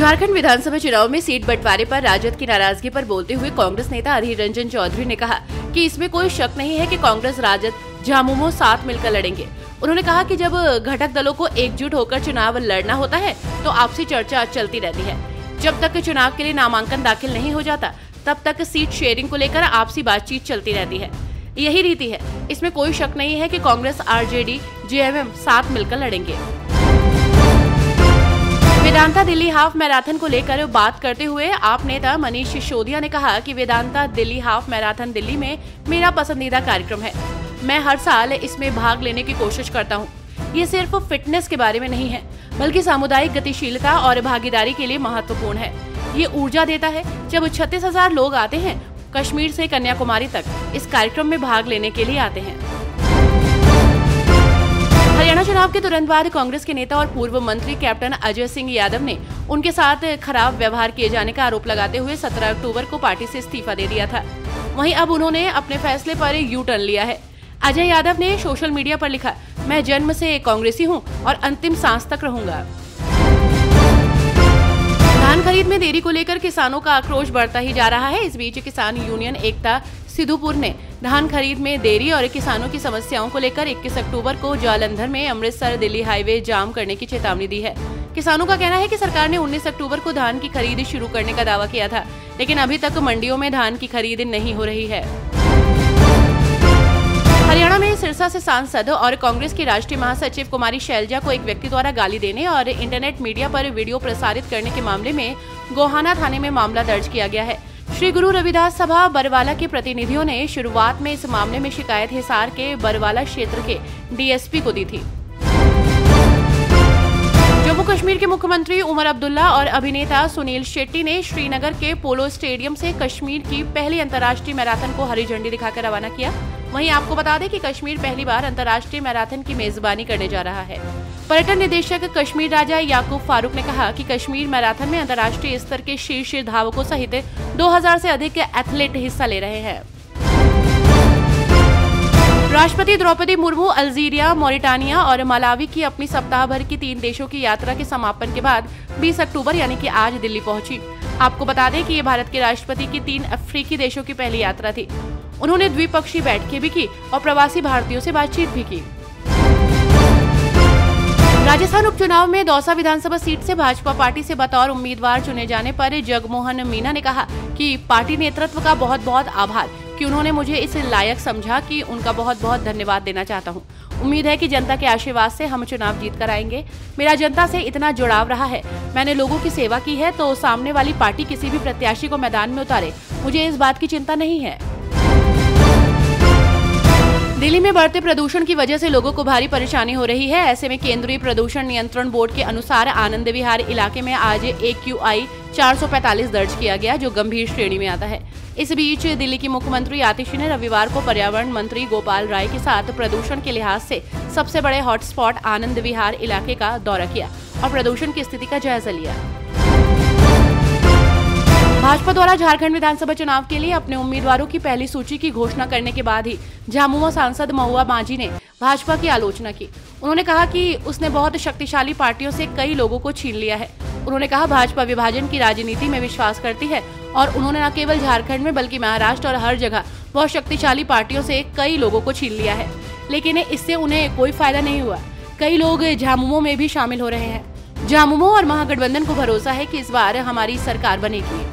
झारखंड विधानसभा चुनाव में सीट बंटवारे पर राजद की नाराजगी पर बोलते हुए कांग्रेस नेता अधीर रंजन चौधरी ने कहा कि इसमें कोई शक नहीं है कि कांग्रेस राजद झामुमो साथ मिलकर लड़ेंगे। उन्होंने कहा कि जब घटक दलों को एकजुट होकर चुनाव लड़ना होता है तो आपसी चर्चा चलती रहती है। जब तक चुनाव के लिए नामांकन दाखिल नहीं हो जाता तब तक सीट शेयरिंग को लेकर आपसी बातचीत चलती रहती है। यही रीति है, इसमें कोई शक नहीं है कि कांग्रेस आरजेडी जेएमएम साथ मिलकर लड़ेंगे। वेदांता दिल्ली हाफ मैराथन को लेकर बात करते हुए आप नेता मनीष सिसोदिया ने कहा कि वेदांता दिल्ली हाफ मैराथन दिल्ली में मेरा पसंदीदा कार्यक्रम है। मैं हर साल इसमें भाग लेने की कोशिश करता हूँ। ये सिर्फ फिटनेस के बारे में नहीं है, बल्कि सामुदायिक गतिशीलता और भागीदारी के लिए महत्वपूर्ण है। ये ऊर्जा देता है जब 36,000 लोग आते हैं, कश्मीर से कन्याकुमारी तक इस कार्यक्रम में भाग लेने के लिए आते हैं। हरियाणा चुनाव के तुरंत बाद कांग्रेस के नेता और पूर्व मंत्री कैप्टन अजय सिंह यादव ने उनके साथ खराब व्यवहार किए जाने का आरोप लगाते हुए 17 अक्टूबर को पार्टी से इस्तीफा दे दिया था। वहीं अब उन्होंने अपने फैसले पर यू टर्न लिया है। अजय यादव ने सोशल मीडिया पर लिखा, मैं जन्म से कांग्रेसी हूं और अंतिम सांस तक रहूंगा। धान खरीद में देरी को लेकर किसानों का आक्रोश बढ़ता ही जा रहा है। इस बीच किसान यूनियन एकता सिद्धूपुर ने धान खरीद में देरी और किसानों की समस्याओं को लेकर 21 अक्टूबर को जालंधर में अमृतसर दिल्ली हाईवे जाम करने की चेतावनी दी है। किसानों का कहना है कि सरकार ने 19 अक्टूबर को धान की खरीद शुरू करने का दावा किया था, लेकिन अभी तक मंडियों में धान की खरीद नहीं हो रही है। हरियाणा में सिरसा से सांसद और कांग्रेस की राष्ट्रीय महासचिव कुमारी शैलजा को एक व्यक्ति द्वारा गाली देने और इंटरनेट मीडिया पर वीडियो प्रसारित करने के मामले में गोहाना थाने में मामला दर्ज किया गया है। श्री गुरु रविदास सभा बरवाला के प्रतिनिधियों ने शुरुआत में इस मामले में शिकायत हिसार के बरवाला क्षेत्र के डीएसपी को दी थी। जम्मू कश्मीर के मुख्यमंत्री उमर अब्दुल्ला और अभिनेता सुनील शेट्टी ने श्रीनगर के पोलो स्टेडियम से कश्मीर की पहली अंतर्राष्ट्रीय मैराथन को हरी झंडी दिखाकर रवाना किया। वहीं आपको बता दें कि कश्मीर पहली बार अंतर्राष्ट्रीय मैराथन की मेजबानी करने जा रहा है। पर्यटन निदेशक कश्मीर राजा याकूब फारूक ने कहा कि कश्मीर मैराथन में अंतर्राष्ट्रीय स्तर के शीर्ष धावकों सहित 2000 से अधिक एथलीट हिस्सा ले रहे हैं। राष्ट्रपति द्रौपदी मुर्मू अल्जीरिया, मॉरिटानिया और मलावी की अपनी सप्ताह भर की 3 देशों की यात्रा के समापन के बाद 20 अक्टूबर यानी कि आज दिल्ली पहुंची। आपको बता दें कि ये भारत के राष्ट्रपति की 3 अफ्रीकी देशों की पहली यात्रा थी। उन्होंने द्विपक्षीय बैठकें भी की और प्रवासी भारतीयों से बातचीत भी की। राजस्थान उपचुनाव में दौसा विधानसभा सीट से भाजपा पार्टी से बतौर उम्मीदवार चुने जाने पर जगमोहन मीना ने कहा कि पार्टी नेतृत्व का बहुत बहुत आभार कि उन्होंने मुझे इस लायक समझा कि उनका बहुत बहुत धन्यवाद देना चाहता हूं। उम्मीद है कि जनता के आशीर्वाद से हम चुनाव जीत कर आएंगे। मेरा जनता से इतना जुड़ाव रहा है, मैंने लोगों की सेवा की है, तो सामने वाली पार्टी किसी भी प्रत्याशी को मैदान में उतारे, मुझे इस बात की चिंता नहीं है। दिल्ली में बढ़ते प्रदूषण की वजह से लोगों को भारी परेशानी हो रही है। ऐसे में केंद्रीय प्रदूषण नियंत्रण बोर्ड के अनुसार आनंद विहार इलाके में आज AQI 445 दर्ज किया गया, जो गंभीर श्रेणी में आता है। इस बीच दिल्ली की मुख्यमंत्री आतिशी ने रविवार को पर्यावरण मंत्री गोपाल राय के साथ प्रदूषण के लिहाज से सबसे बड़े हॉटस्पॉट आनंद विहार इलाके का दौरा किया और प्रदूषण की स्थिति का जायजा लिया। भाजपा द्वारा झारखंड विधानसभा चुनाव के लिए अपने उम्मीदवारों की पहली सूची की घोषणा करने के बाद ही झामुमो सांसद महुआ मांझी ने भाजपा की आलोचना की। उन्होंने कहा कि उसने बहुत शक्तिशाली पार्टियों से कई लोगों को छीन लिया है। उन्होंने कहा भाजपा विभाजन की राजनीति में विश्वास करती है और उन्होंने न केवल झारखंड में बल्कि महाराष्ट्र और हर जगह बहुत शक्तिशाली पार्टियों से कई लोगों को छीन लिया है, लेकिन इससे उन्हें कोई फायदा नहीं हुआ। कई लोग झामुमो में भी शामिल हो रहे हैं। झामुमो और महागठबंधन को भरोसा है कि इस बार हमारी सरकार बनेगी।